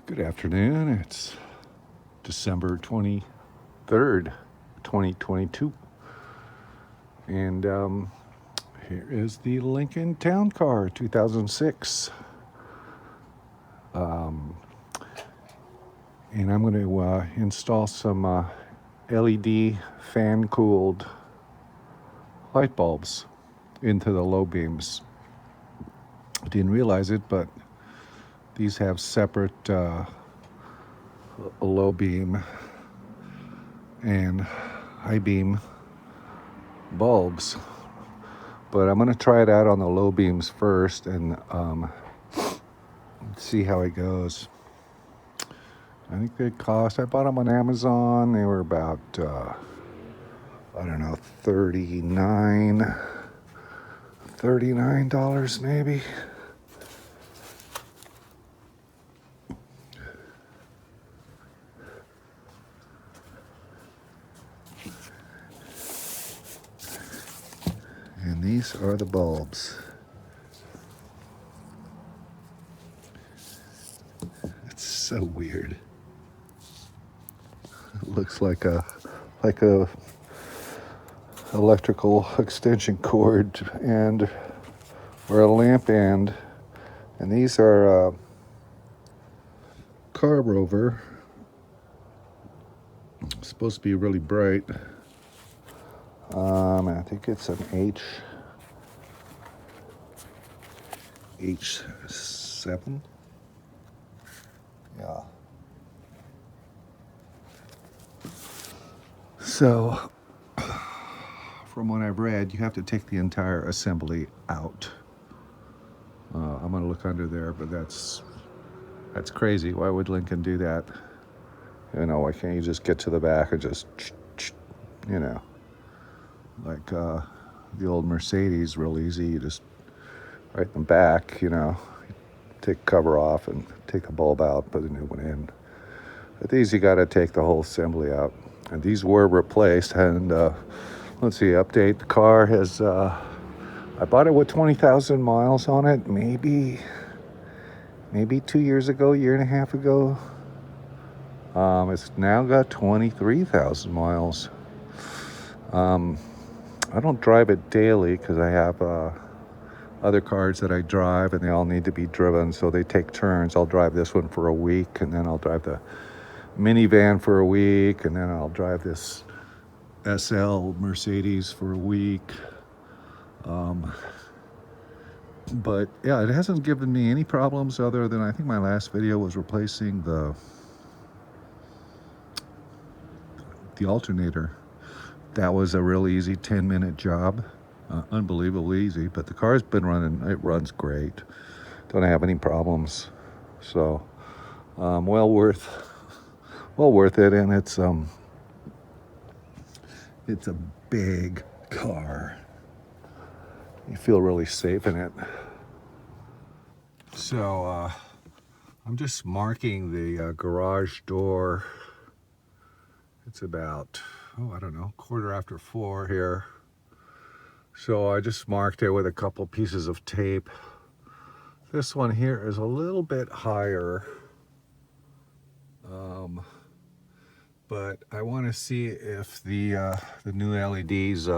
Good afternoon. It's December 23rd, 2022. And here is the Lincoln Town Car 2006. And I'm going to install some LED fan-cooled light bulbs into the low beams. I didn't realize it, but these have separate low beam and high beam bulbs. But I'm going to try it out on the low beams first and see how it goes. I think they cost, I bought them on Amazon. They were about, I don't know, $39 maybe. And these are the bulbs. It's so weird. It looks like a electrical extension cord and or a lamp end. And these are carb over. It's supposed to be really bright. I think it's an H7. Yeah. So, from what I've read, you have to take the entire assembly out. I'm going to look under there, but that's crazy. Why would Lincoln do that? You know, why can't you just get to the back and just, you know, like the old Mercedes, real easy. You just right in the back, you know, take the cover off and take the bulb out, put a new one in. But these, you got to take the whole assembly out. And these were replaced. And let's see, update. The car has, I bought it with 20,000 miles on it, maybe 2 years ago, year and a half ago. It's now got 23,000 miles. I don't drive it daily because I have other cars that I drive, and they all need to be driven, so they take turns. I'll drive this one for a week, and then I'll drive the minivan for a week, and then I'll drive this SL Mercedes for a week. But yeah, it hasn't given me any problems other than I think my last video was replacing the alternator. That was a real easy 10-minute job. Unbelievably easy, but the car's been running. It runs great. Don't have any problems. So, well worth it. And it's a big car. You feel really safe in it. So, I'm just marking the garage door. It's about, I don't know, 4:15 here. So I just marked it with a couple pieces of tape. This one here is a little bit higher. But I want to see if the new LEDs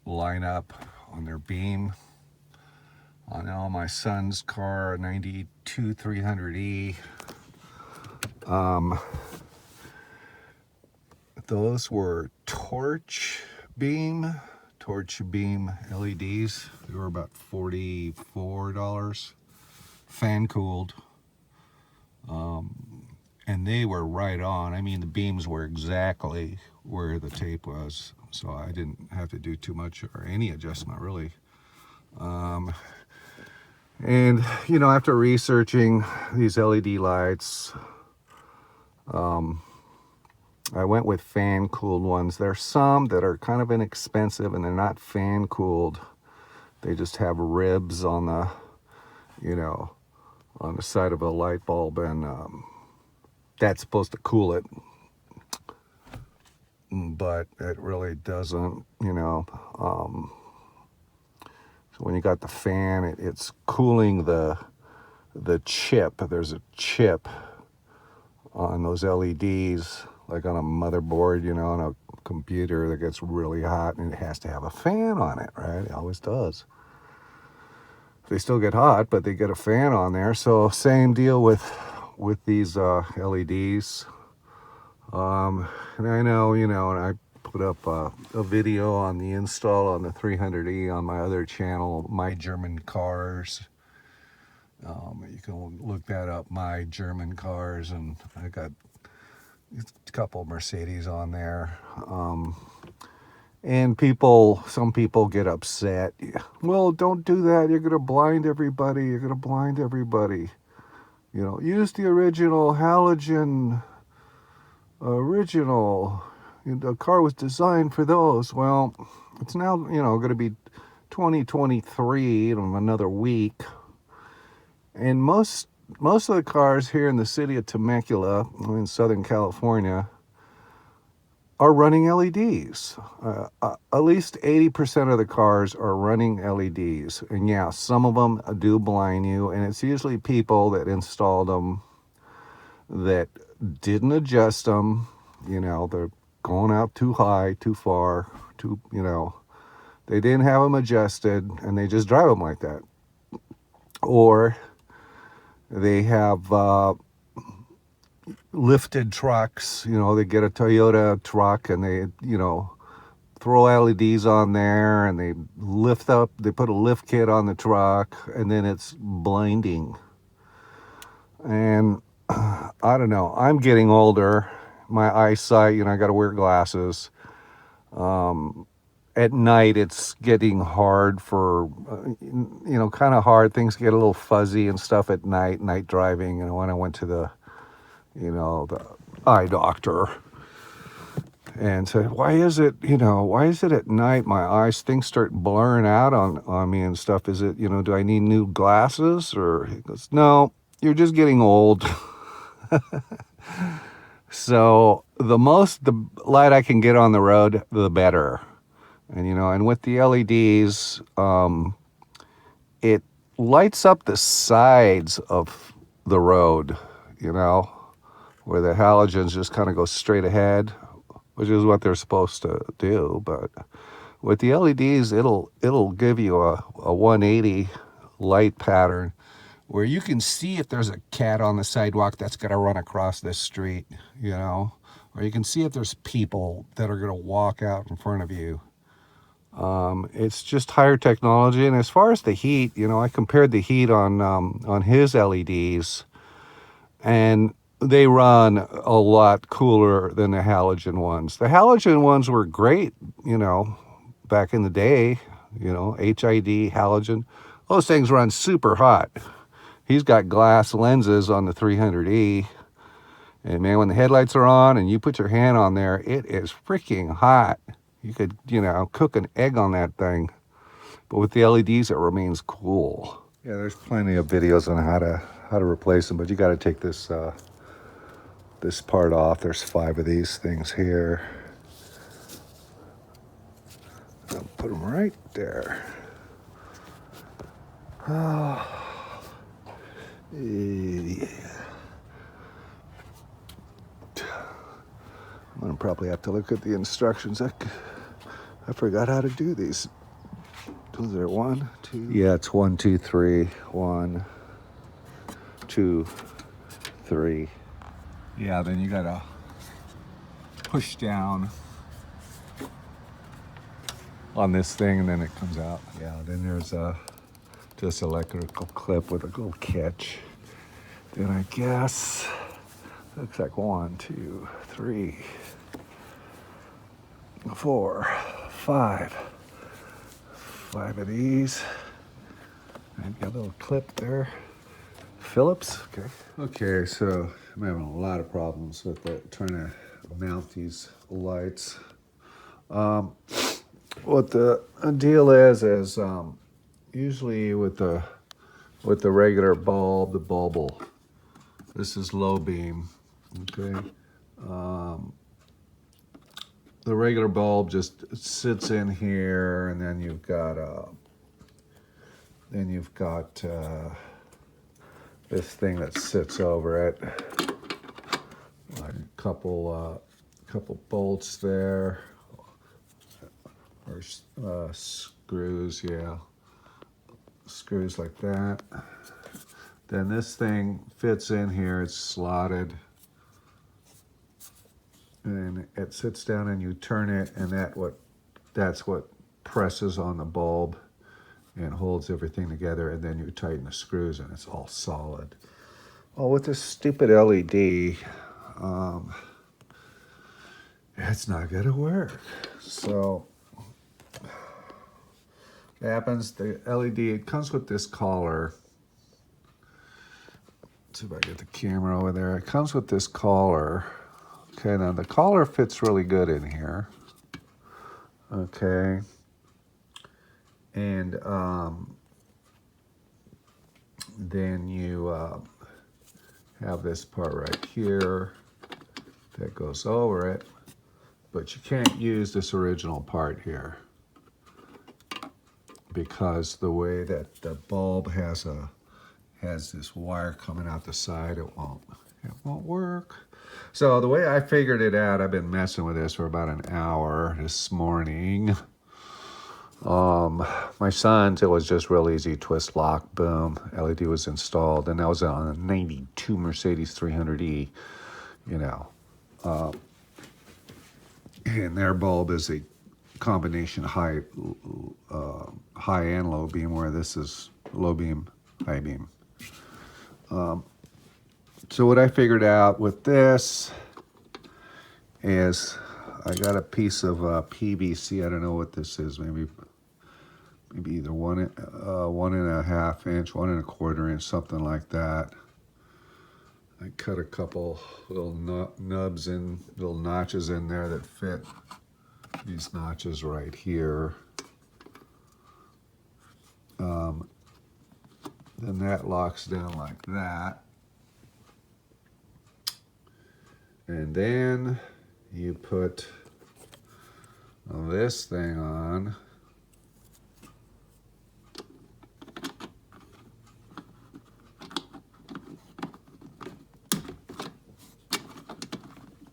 line up on their beam. On my son's car, 92 300E. Those were torch beam LEDs. They were about $44, fan cooled. And they were right on. I mean, the beams were exactly where the tape was, so I didn't have to do too much or any adjustment really. And you know, after researching these LED lights, I went with fan cooled ones. There's some that are kind of inexpensive and they're not fan cooled. They just have ribs on the, you know, on the side of a light bulb, and that's supposed to cool it, but it really doesn't, you know. So when you got the fan, it's cooling the the chip. There's a chip on those LEDs, like on a motherboard, you know, on a computer that gets really hot, and it has to have a fan on it, right? It always does. They still get hot, but they get a fan on there. So same deal with these LEDs. And I know, you know, and I put up a video on the install on the 300E on my other channel, My German Cars. You can look that up, My German Cars, and I got a couple Mercedes on there. And some people get upset. Well, don't do that. You're going to blind everybody. You're going to blind everybody. You know, use the original halogen. The car was designed for those. Well, it's now, you know, going to be 2023 in another week. And most of the cars here in the city of Temecula, in Southern California, are running LEDs. At least 80% of the cars are running LEDs. And yeah, some of them do blind you, and it's usually people that installed them that didn't adjust them. You know, they're going out too high, too far, you know, they didn't have them adjusted, and they just drive them like that. Or they have lifted trucks, you know, they get a Toyota truck and they, you know, throw LEDs on there, and they put a lift kit on the truck, and then it's blinding. And I don't know, I'm getting older. My eyesight, you know, I got to wear glasses. At night, it's getting hard you know, kind of hard. Things get a little fuzzy and stuff at night driving. You know, when I went to the eye doctor and said, why is it at night my eyes, things start blurring out on me and stuff? Is it, you know, do I need new glasses? Or he goes, no, you're just getting old. So the light I can get on the road, the better. And, you know, and with the LEDs, it lights up the sides of the road, you know, where the halogens just kind of go straight ahead, which is what they're supposed to do. But with the LEDs, it'll give you a 180 light pattern where you can see if there's a cat on the sidewalk that's going to run across this street, you know, or you can see if there's people that are going to walk out in front of you. It's just higher technology. And as far as the heat, you know, I compared the heat on his LEDs, and they run a lot cooler than the halogen ones. The halogen ones were great, you know, back in the day, you know, HID, halogen, those things run super hot. He's got glass lenses on the 300E, and man, when the headlights are on and you put your hand on there, it is freaking hot. You could, you know, cook an egg on that thing. But with the LEDs, it remains cool. Yeah, there's plenty of videos on how to replace them, but you got to take this this part off. There's 5 of these things here. I'll put them right there. Yeah. I'm gonna probably have to look at the instructions. I forgot how to do these. Was there 1, 2? Yeah, it's 1, 2, 3. 1, 2, 3. Yeah, then you gotta push down on this thing, and then it comes out. Yeah, then there's just electrical clip with a little catch. Then I guess looks like 1, 2, 3, 4, 5. 5 of these. I've got a little clip there. Phillips. Okay, so I'm having a lot of problems with trying to mount these lights. What the deal is usually with the regular bulb, the bulb will, this is low beam, okay? The regular bulb just sits in here, and then you've got this thing that sits over it. Like a couple bolts there, or screws, yeah, screws like that. Then this thing fits in here, it's slotted, and it sits down and you turn it, and that's what presses on the bulb and holds everything together, and then you tighten the screws and it's all solid. Oh, with this stupid LED, it's not gonna work. So it happens, the LED, it comes with this collar. Let's see if I get the camera over there. It comes with this collar. Okay, now the collar fits really good in here. Okay. And then you have this part right here that goes over it, but you can't use this original part here because the way that the bulb has this wire coming out the side, it won't work. So the way I figured it out, I've been messing with this for about an hour this morning. My son's, it was just real easy, twist lock, boom, LED was installed, and that was on a 92 Mercedes 300E, you know. And their bulb is a combination high and low beam, where this is low beam, high beam. So what I figured out with this is I got a piece of PVC. I don't know what this is. Maybe either 1.5 inch, 1 1/4 inch, something like that. I cut a couple little nubs in, little notches in there that fit these notches right here. Then that locks down like that. And then you put this thing on.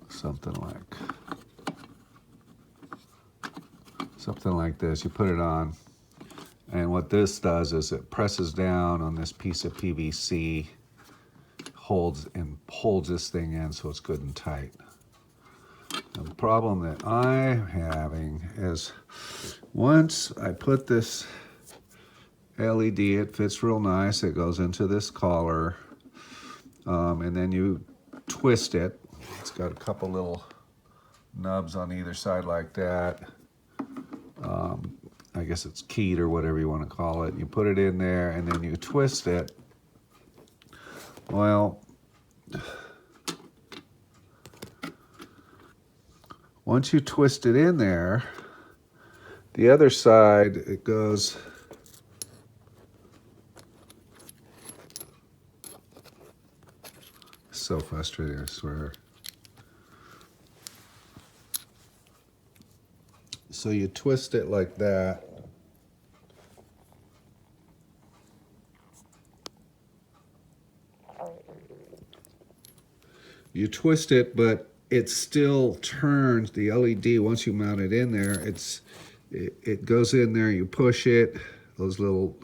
Something like this. You put it on, and what this does is it presses down on this piece of PVC, holds this thing in so it's good and tight. The problem that I'm having is once I put this LED, it fits real nice, it goes into this collar, and then you twist it. It's got a couple little nubs on either side like that. I guess it's keyed or whatever you want to call it. You put it in there and then you twist it. Well, once you twist it in there, the other side, it goes so frustrating, I swear. So you twist it like that. You twist it, but it still turns the LED once you mount it in there. It goes in there, you push it, those little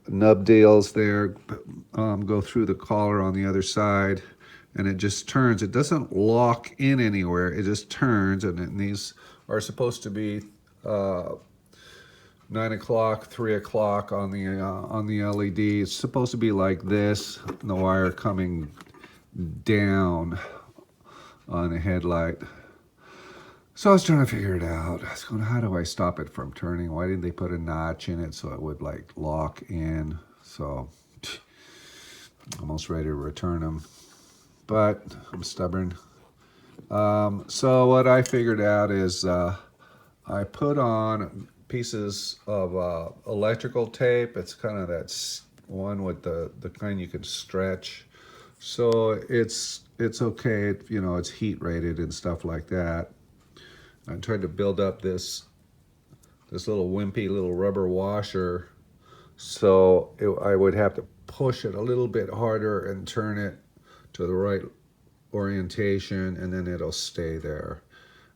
nub deals there go through the collar on the other side, and it just turns. It doesn't lock in anywhere, it just turns, and these are supposed to be 9 o'clock, 3 o'clock on the LED. It's supposed to be like this, the wire coming down on the headlight. So I was trying to figure it out. I was going, how do I stop it from turning? Why didn't they put a notch in it so it would like lock in? So almost ready to return them, but I'm stubborn. So what I figured out is I put on pieces of electrical tape. It's kind of that one with the kind you can stretch. So it's okay, it's heat rated and stuff like that. I tried to build up this little wimpy little rubber washer, so I would have to push it a little bit harder and turn it to the right orientation, and then it'll stay there.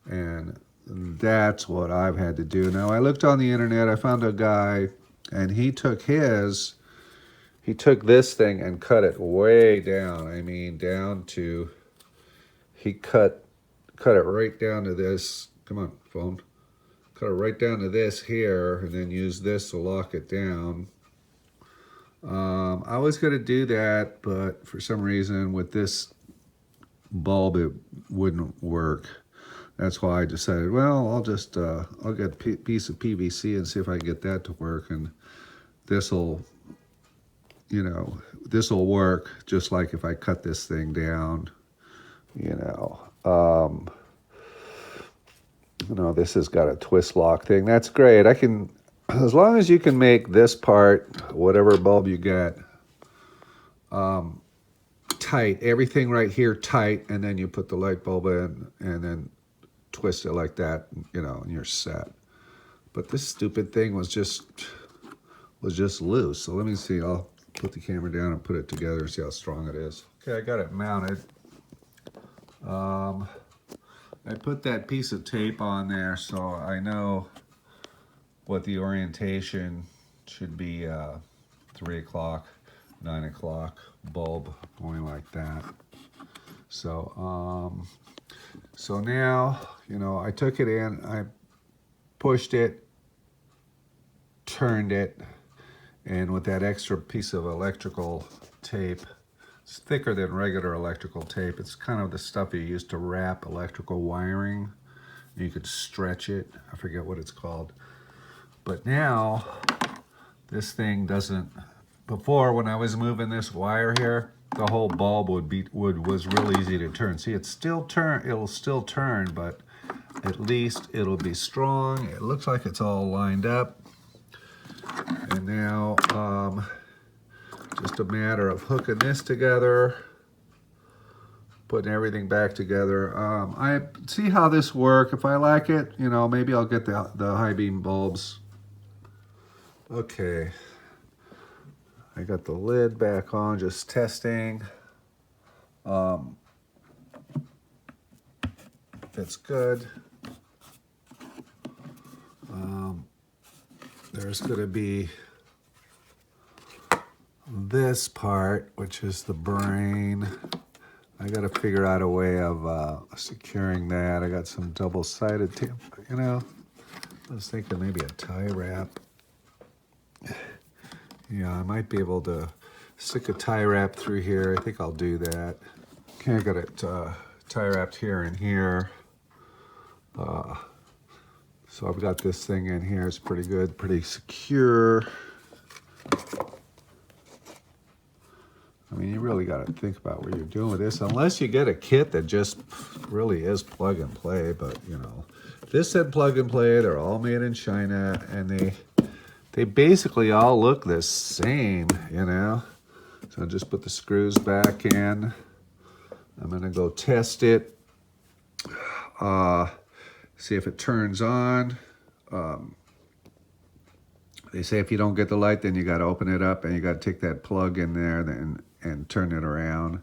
And that's what I've had to do. Now, I looked on the internet, I found a guy, and he took this thing and cut it way down. I mean, down to, he cut it right down to this. Come on, phone. Cut it right down to this here, and then use this to lock it down. I was going to do that, but for some reason with this bulb it wouldn't work. That's why I decided, well, I'll just I'll get a piece of PVC and see if I can get that to work, and this'll, you know, this'll work just like if I cut this thing down, you know. You know, this has got a twist lock thing. That's great. I can, as long as you can make this part, whatever bulb you get, tight, everything right here tight, and then you put the light bulb in and then twist it like that, you know, and you're set. But this stupid thing was just loose. So let me see. I'll put the camera down and put it together and see how strong it is. Okay, I got it mounted. I put that piece of tape on there so I know what the orientation should be. 3 o'clock, 9 o'clock, bulb going like that. So so now, you know, I took it in, I pushed it, turned it, and with that extra piece of electrical tape, it's thicker than regular electrical tape. It's kind of the stuff you use to wrap electrical wiring. You could stretch it. I forget what it's called. But now, this thing doesn't, before when I was moving this wire here, the whole bulb was real easy to turn. See, it'll still turn, but at least it'll be strong. It looks like it's all lined up. And now, just a matter of hooking this together, putting everything back together. I see how this works. If I like it, you know, maybe I'll get the high beam bulbs. Okay, I got the lid back on, just testing. It's good. There's going to be this part, which is the brain. I got to figure out a way of securing that. I got some double-sided tape, you know. I was thinking maybe a tie wrap. Yeah, I might be able to stick a tie wrap through here. I think I'll do that. Okay, I got it tie wrapped here and here. So I've got this thing in here. It's pretty good, pretty secure. I mean, you really got to think about what you're doing with this, unless you get a kit that just really is plug and play. But, you know, this said plug and play. They're all made in China, and they basically all look the same, you know. So just put the screws back in. I'm going to go test it. See if it turns on. They say if you don't get the light, then you got to open it up and you got to take that plug in there and turn it around.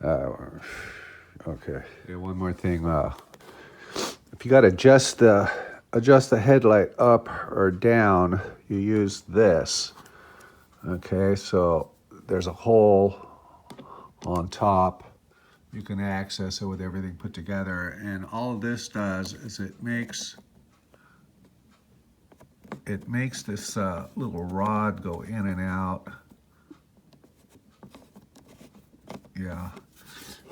Okay. One more thing. If you got to adjust the headlight up or down, you use this. Okay, so there's a hole on top. You can access it with everything put together, and all this does is it makes this little rod go in and out. Yeah,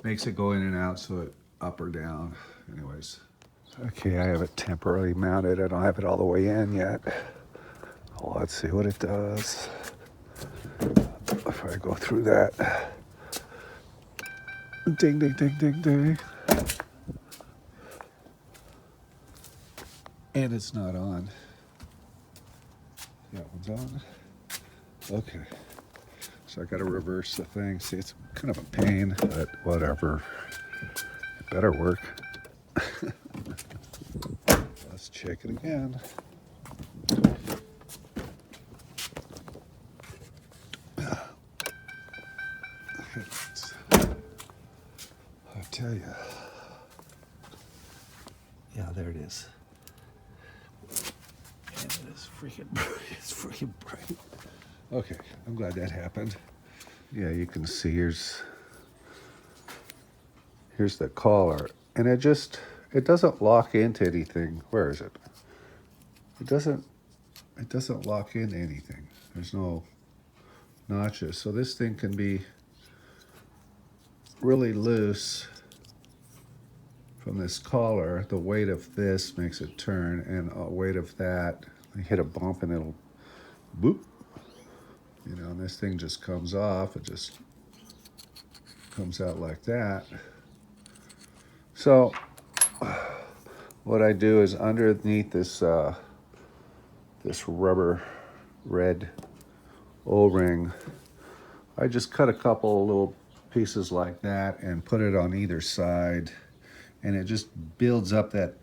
makes it go in and out, so it up or down. Anyways, okay, I have it temporarily mounted. I don't have it all the way in yet. Well, let's see what it does if I go through that. Ding, ding, ding, ding, ding. And it's not on. That one's on. Okay. So I got to reverse the thing. See, it's kind of a pain, but whatever. It better work. Let's check it again. headlights. I tell you. Yeah, there it is. And it is freaking bright. It's freaking bright. Okay, I'm glad that happened. Yeah, you can see here's the collar, and it doesn't lock into anything. Where is it? It doesn't lock into anything. There's no notches, so this thing can be really loose from this collar. The weight of this makes it turn, and the weight of that, you hit a bump and it'll boop. You know, and this thing just comes off. It just comes out like that. So what I do is underneath this this rubber red O-ring, I just cut a couple little pieces like that and put it on either side, and it just builds up that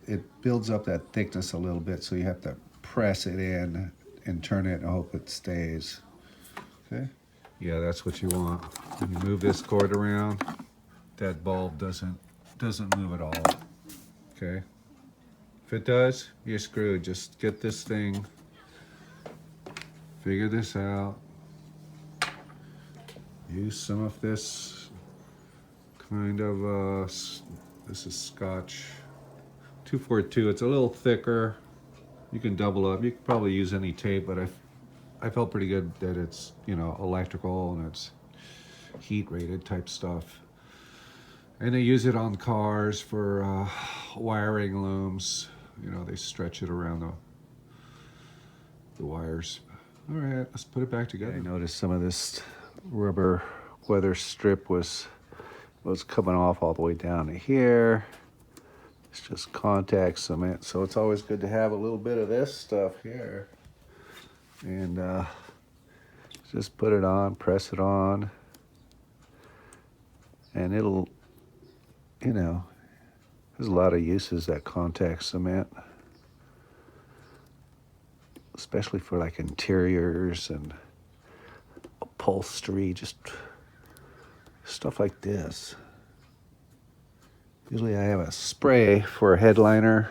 thickness a little bit, so you have to press it in and turn it and hope it stays. Okay? Yeah, that's what you want. When you move this cord around, that bulb doesn't move at all. Okay? If it does, you're screwed. Just get this thing, figure this out. Use some of this kind of, this is Scotch 242. It's a little thicker. You can double up. You could probably use any tape, but I felt pretty good that it's, you know, electrical and it's heat rated type stuff. And they use it on cars for wiring looms. You know, they stretch it around the wires. All right, let's put it back together. I noticed some of this rubber weather strip was coming off all the way down to here. It's just contact cement, so it's always good to have a little bit of this stuff here. And just put it on, press it on, and it'll, you know, there's a lot of uses, that contact cement, especially for like interiors and upholstery, just stuff like this. Usually I have a spray for a headliner.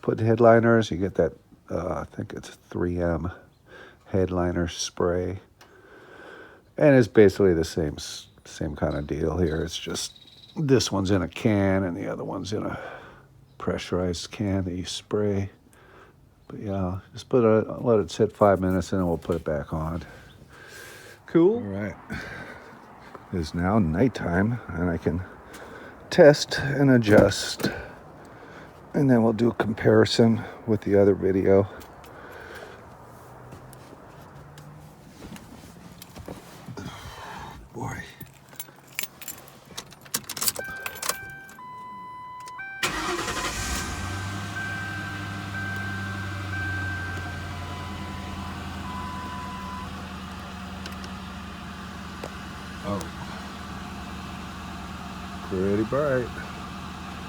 Put headliners, you get that, I think it's 3M headliner spray. And it's basically the same kind of deal here. It's just this one's in a can and the other one's in a pressurized can that you spray. But yeah, just let it sit 5 minutes and then we'll put it back on. Cool. All right. It is now nighttime and I can test and adjust, and then we'll do a comparison with the other video. Boy. Oh. Pretty bright.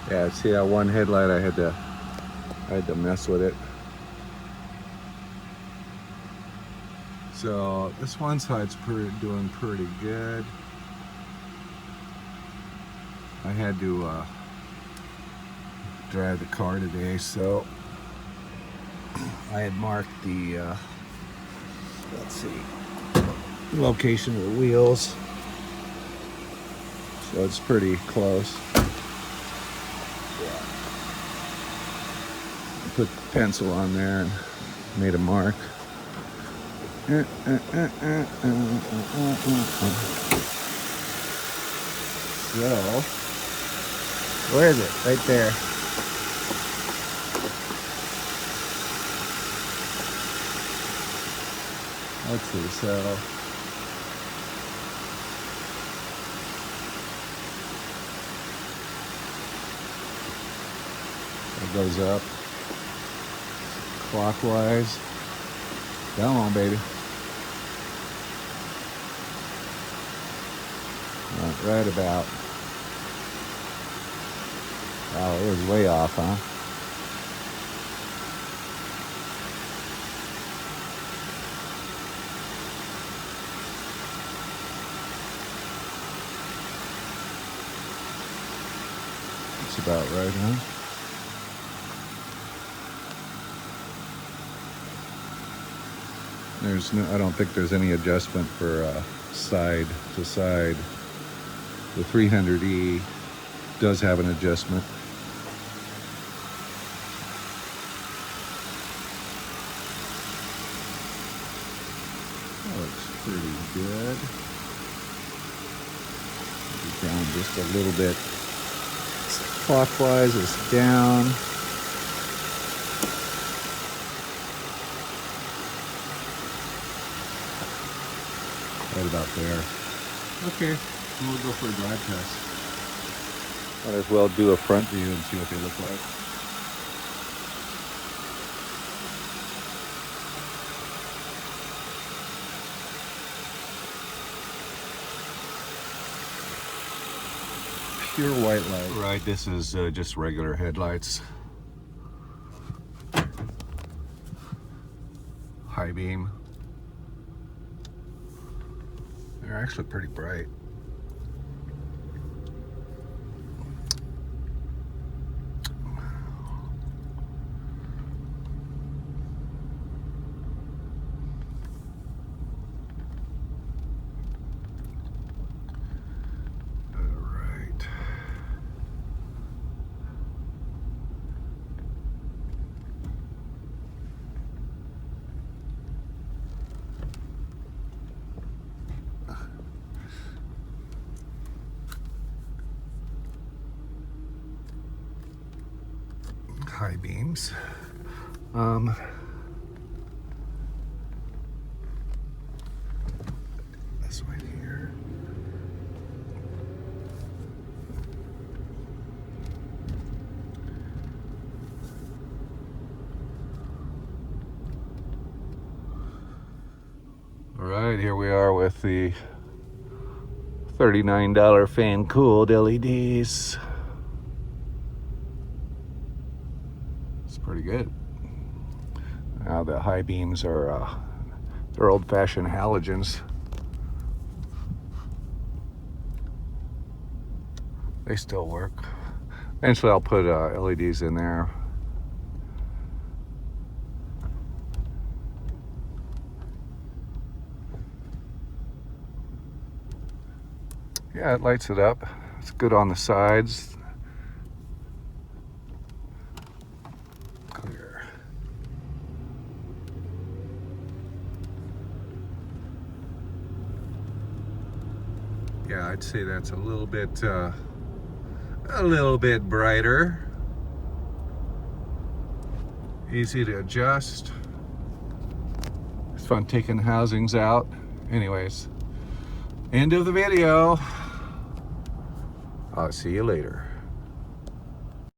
Yeah, see that one headlight, I had to mess with it. So this one side's doing pretty good. I had to drive the car today, so I had marked the let's see, location of the wheels. So it's pretty close. Yeah. Put the pencil on there and made a mark. So, where is it? Right there. Let's see, so it goes up clockwise. Come on, baby. Right about. Wow, it was way off, huh? Looks about right, huh? There's no, I don't think there's any adjustment for side to side. The 300E does have an adjustment. That looks pretty good. Maybe down just a little bit. Clockwise is down. Right about there. Okay, we'll go for a drive test. Might as well do a front view and see what they look like. Pure white light. Right, this is just regular headlights. High beam. They're actually pretty bright. High beams. This way here. All right, here we are with the $39 fan cooled LEDs. Pretty good. Now the high beams are they're old-fashioned halogens. They still work. Eventually I'll put LEDs in there. Yeah, it lights it up. It's good on the sides. Yeah, I'd say that's a little bit brighter. Easy to adjust. It's fun taking the housings out. Anyways, end of the video. I'll see you later.